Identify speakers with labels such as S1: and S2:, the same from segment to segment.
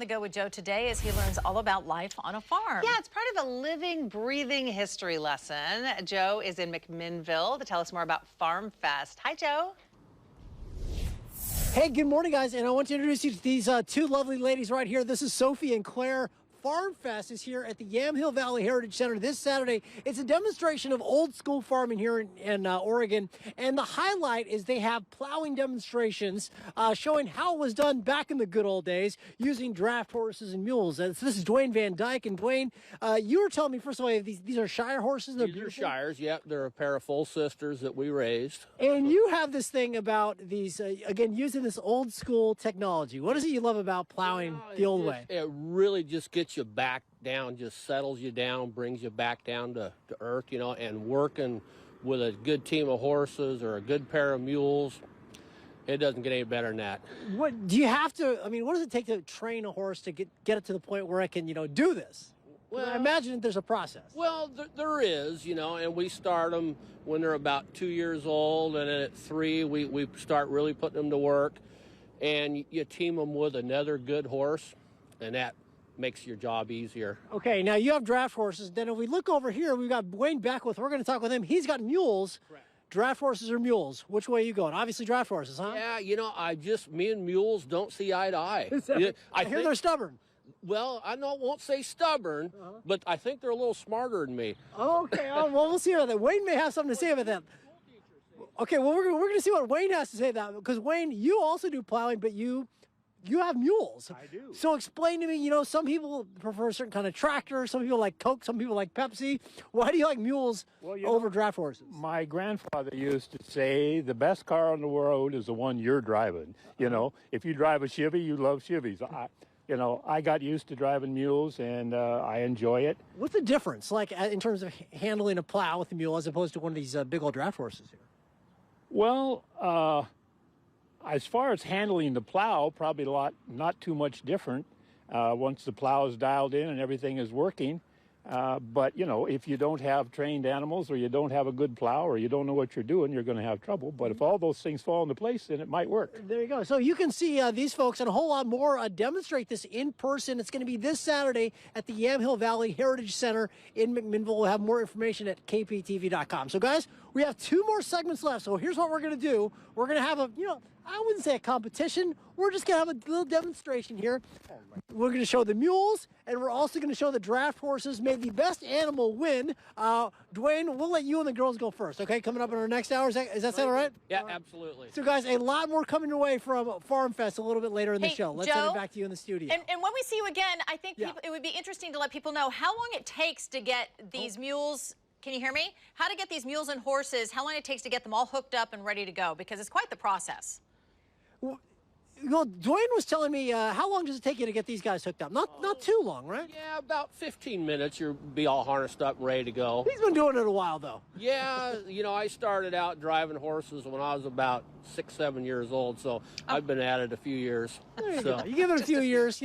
S1: The Go with Joe today as he learns all about life on a farm.
S2: Yeah, it's part of a living, breathing history lesson. Joe is in McMinnville to tell us more about Farm Fest. Hi, Joe.
S3: Hey, good morning, guys, and I want to introduce you to these two lovely ladies right here. This is Sophie and Claire. Farm Fest is here at the Yamhill Valley Heritage Center this Saturday. It's a demonstration of old school farming here in Oregon, and the highlight is they have plowing demonstrations showing how it was done back in the good old days using draft horses and mules. So this is Dwayne Van Dyke, and Dwayne, you were telling me, first of all, these are Shire horses?
S4: These are Shires, yep. They're a pair of full sisters that we raised.
S3: And you have this thing about these, again, using this old school technology. What is it you love about plowing the old way?
S4: It really just gets you back down, just settles you down, brings you back down to earth, you know, and working with a good team of horses or a good pair of mules, it doesn't get any better than that.
S3: What do you have to, I mean, what does it take to train a horse to get it to the point where it can, do this? Well, I imagine there's a process.
S4: Well, there is, and we start them when they're about 2 years old, and then at 3, we start really putting them to work, and you team them with another good horse, and that makes your job easier.
S3: Okay, now you have draft horses. Then if we look over here, we've got Wayne Beckwith. We're going to talk with him. He's got mules.
S4: Correct. Draft
S3: horses or mules? Which way are you going? Obviously draft horses, huh?
S4: Yeah, me and mules don't see eye to eye.
S3: I hear they're stubborn.
S4: Well, I won't say stubborn, but I think they're a little smarter than me.
S3: Okay, well, we'll see about that. Wayne may have something to say about that. Okay, well, we're going to see what Wayne has to say about that, because Wayne, you also do plowing, but you have mules.
S5: I do.
S3: So explain to me, some people prefer a certain kind of tractor, some people like Coke, some people like Pepsi. Why do you like mules over draft horses?
S5: My grandfather used to say the best car on the road is the one you're driving. If you drive a Chevy, you love Chevys. I got used to driving mules, and I enjoy it.
S3: What's the difference, like, in terms of handling a plow with a mule as opposed to one of these big old draft horses here?
S5: Well, as far as handling the plow, probably not too much different once the plow is dialed in and everything is working. But, if you don't have trained animals, or you don't have a good plow, or you don't know what you're doing, you're going to have trouble. But if all those things fall into place, then it might work.
S3: There you go. So you can see these folks and a whole lot more demonstrate this in person. It's going to be this Saturday at the Yamhill Valley Heritage Center in McMinnville. We'll have more information at KPTV.com. So, guys, we have 2 more segments left. So here's what we're going to do. We're going to have I wouldn't say a competition. We're just going to have a little demonstration here. We're going to show the mules, and we're also going to show the draft horses. May the best animal win. Dwayne, we'll let you and the girls go first, okay? Coming up in our next hour. Is that sound all right?
S4: Yeah, absolutely.
S3: So, guys, a lot more coming your way from Farm Fest a little bit later in the show. Let's send it back to you in the studio.
S1: And when we see you again, I think it would be interesting to let people know how long it takes to get these mules. Can you hear me? How to get these mules and horses, how long it takes to get them all hooked up and ready to go, because it's quite the process.
S3: Well, Dwayne was telling me, how long does it take you to get these guys hooked up? Not too long, right?
S4: Yeah, about 15 minutes. You'll be all harnessed up and ready to go.
S3: He's been doing it a while, though.
S4: Yeah, I started out driving horses when I was about 6, 7 years old, so I've been at it a few years.
S3: There you go. You give it a few years,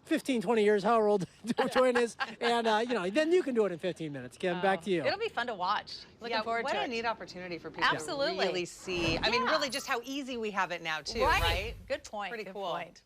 S3: 15, 20 years, however old Dwayne is, and, then you can do it in 15 minutes. Kim, back to you.
S1: It'll be fun to watch. Looking forward to it.
S2: What a neat opportunity for people to really see. I mean, really just how easy we have it now, too, right?
S1: Good point.
S2: Pretty
S1: Good
S2: cool.
S1: point.